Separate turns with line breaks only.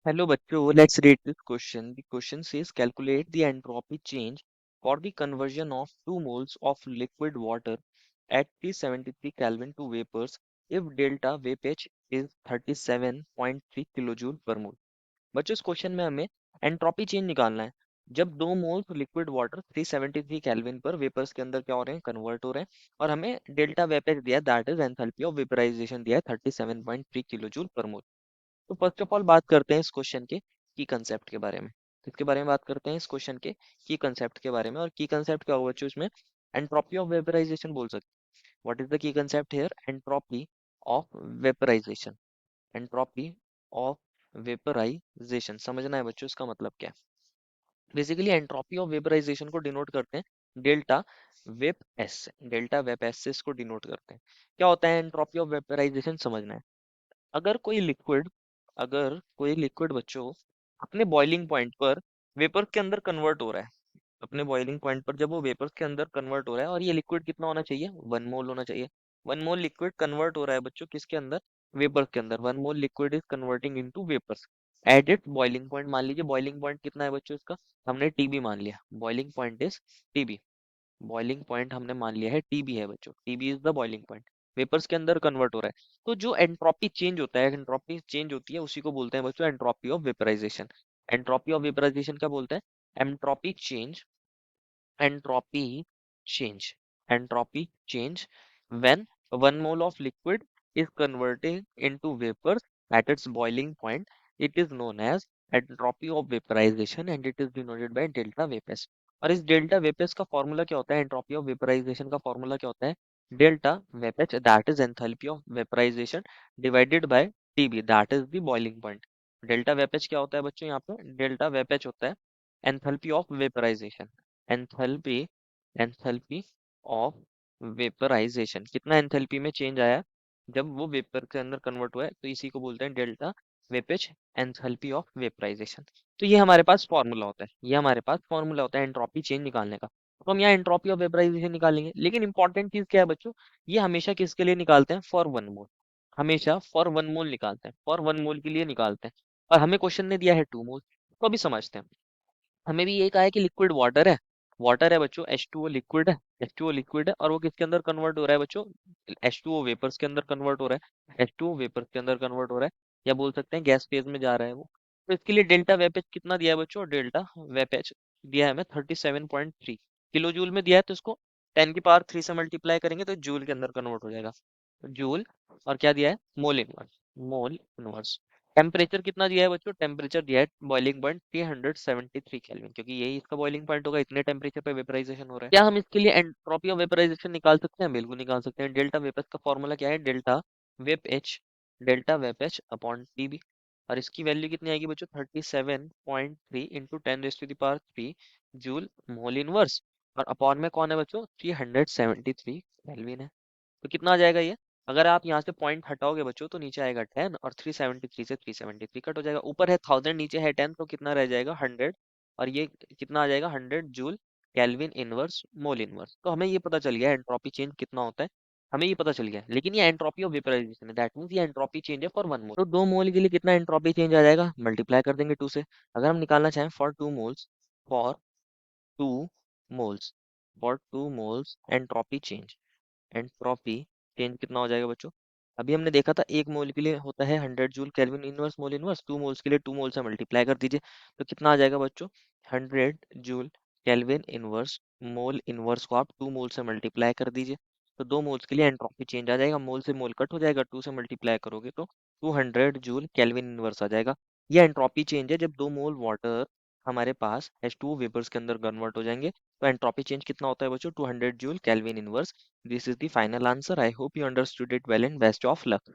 Hello बच्चों, let's read this question. The question says calculate the entropy change for the conversion of 2 moles of liquid water at 373 Kelvin to vapors if delta Vph is 37.3 kilojoule per mole. बच्चों इस question में हमें entropy change निकालना है जब 2 moles liquid water 373 kelvin पर vapours के अंदर क्या हो रहे हैं, कन्वर्ट हो रहे हैं और हमें डेल्टा वेपेज दिया है, that is enthalpy of vaporisation दिया है 37.3 किलोजूल पर मोल। तो फर्स्ट ऑफ ऑल बात करते हैं इस क्वेश्चन के की कंसेप्ट के बारे में। इसके बारे में बात करते हैं इस क्वेश्चन के की कंसेप्ट के बारे में। और की कंसेप्ट क्या होगा बच्चों, इसमें एंट्रोपी ऑफ वेपराइजेशन बोल सकते हैं। What is the key concept here? Entropy of vaporisation. Entropy of vaporisation समझना है बच्चों, इसका मतलब क्या है। बेसिकली एंट्रोपी ऑफ वेपराइजेशन को डिनोट करते हैं डेल्टा वेप एस से। डेल्टा वेप एस से इसको डिनोट करते हैं। क्या होता है एंट्रोपी ऑफ वेपराइजेशन समझना है। अगर कोई लिक्विड अगर कोई लिक्विड बच्चों अपने बॉइलिंग पॉइंट पर वेपर के अंदर कन्वर्ट हो रहा है, अपने बॉइलिंग पॉइंट पर जब वो वेपर्स के अंदर कन्वर्ट हो रहा है और ये लिक्विड कितना होना चाहिए, 1 मोल होना चाहिए। 1 मोल लिक्विड कन्वर्ट हो रहा है बच्चों किसके अंदर, वेपर्स के अंदर। 1 mole liquid is converting into vapours at it boiling point. मान लीजिए बॉइलिंग पॉइंट कितना है बच्चों इसका, हमने टीबी मान लिया। Boiling point is TB. Boiling point हमने मान लिया है टीबी है बच्चों, TB is the boiling point. Vapours के अंदर कन्वर्ट हो रहा है तो जो एंट्रोपी चेंज होता है, एंट्रोपी चेंज होती है उसी को बोलते हैं बच्चों entropy of vaporisation. Entropy of vaporisation क्या बोलते हैं? Entropy change, entropy entropy change when 1 mole of liquid is converted into vapors at its boiling point. It is known as entropy of vaporization and it is denoted by delta vapes। और इस delta वेपेस का formula क्या होता है, entropy of vaporisation का formula क्या होता है, delta vap H that is enthalpy of vaporisation divided by TB that is the boiling point. Delta vap H क्या होता है बच्चों, यहाँ पे डेल्टा वेपेच होता है enthalpy of vaporisation. Enthalpy enthalpy of vaporisation, कितना एंथैल्पी में चेंज आया जब वो वेपर के अंदर कन्वर्ट हुआ है, तो इसी को बोलते हैं डेल्टा वेपेज एंथैल्पी ऑफ वेपराइजेशन। तो ये हमारे पास फॉर्मूला होता है, ये हमारे पास फॉर्मूला होता है एंट्रोपी चेंज निकालने का। तो हम यहाँ एंट्रोपी ऑफ वेपराइजेशन निकालेंगे, लेकिन इंपॉर्टेंट चीज क्या है बच्चों, ये हमेशा किसके लिए निकालते हैं, फॉर 1 मोल। हमेशा फॉर 1 मोल निकालते हैं, फॉर 1 मोल के लिए निकालते हैं। और हमें क्वेश्चन ने दिया है 2 मोल। तो अभी समझते हैं। हमें भी ये कहा है कि लिक्विड वाटर है, वाटर है बच्चों, H2O लिक्विड है, H2O लिक्विड है और वो किसके अंदर कन्वर्ट हो रहा है बच्चों, H2O वेपर्स के अंदर कन्वर्ट हो रहा है। H2O वेपर्स के अंदर कन्वर्ट हो रहा है या बोल सकते हैं गैस फेज में जा रहा है वो। तो इसके लिए डेल्टा वेपेज कितना दिया है बच्चों, डेल्टा वेपेज दिया है हमें 37.3 किलो जूल में दिया है। तो इसको 10 की पावर 3 से मल्टीप्लाई करेंगे तो जूल के अंदर कन्वर्ट हो जाएगा, जूल। और क्या दिया है, mole inverse, mole inverse. Temperature कितना दिया है बच्चों, टेम्परेचर दिया है बॉइलिंग पॉइंट 373 केल्विन, क्योंकि यही इसका बॉइलिंग पॉइंट होगा, इतने टेम्परेचर पे वेपराइजेशन हो रहा है। क्या हम इसके लिए एंट्रोपी ऑफ वेपराइजेशन निकाल सकते हैं? बिल्कुल निकाल सकते हैं। डेल्टा वेप का फॉर्मूला क्या है, delta vap H, delta vap H upon TB. और इसकी वैल्यू कितनी आएगी बच्चों, 37.3 इंटू 10⁻³ जूल मोल इनवर्स। और अपॉन में कौन है बच्चों, 373 केल्विन है। तो कितना आ जाएगा ये, अगर आप यहाँ से पॉइंट हटाओगे बच्चों तो नीचे आएगा 10 और 373 से 373 कट हो जाएगा। ऊपर है 1000, नीचे है 10, तो कितना रह जाएगा 100। और ये कितना आ जाएगा 100 joule kelvin inverse mole inverse. तो हमें ये पता चल गया एंट्रोपी चेंज कितना होता है, हमें ये पता चल गया। लेकिन ये एंट्रोपी ऑफ वेपराइजेशन है, दैट मींस ये एंट्रोपी चेंज है फॉर 1 मोल। तो 2 मोल के लिए कितना एंट्रोपी चेंज आ जाएगा, मल्टीप्लाई कर देंगे 2 से। अगर हम निकालना चाहें for 2 moles, for 2 moles, for 2 moles entropy change, entropy change कितना हो जाएगा बच्चों। अभी हमने देखा था 1 मोल के लिए होता है 100 joule kelvin inverse mole inverse. 2 moles के लिए 2 मोल से मल्टीप्लाई कर दीजिए तो कितना आ जाएगा बच्चों, 100 joule kelvin inverse mole inverse को आप 2 मोल से मल्टीप्लाई कर दीजिए। तो 2 मोल्स के लिए एंट्रोपी चेंज आ जाएगा, मोल से मोल कट हो जाएगा, 2 से मल्टीप्लाई करोगे तो 200 जूल केल्विन इनवर्स आ जाएगा। ये एंट्रोपी चेंज है जब 2 मोल वाटर हमारे पास H2O वेपर्स के अंदर कन्वर्ट हो जाएंगे। तो एंट्रोपी चेंज कितना होता है बच्चों, 200 joule kelvin inverse. This is the final answer. I hope you understood it well and best of luck.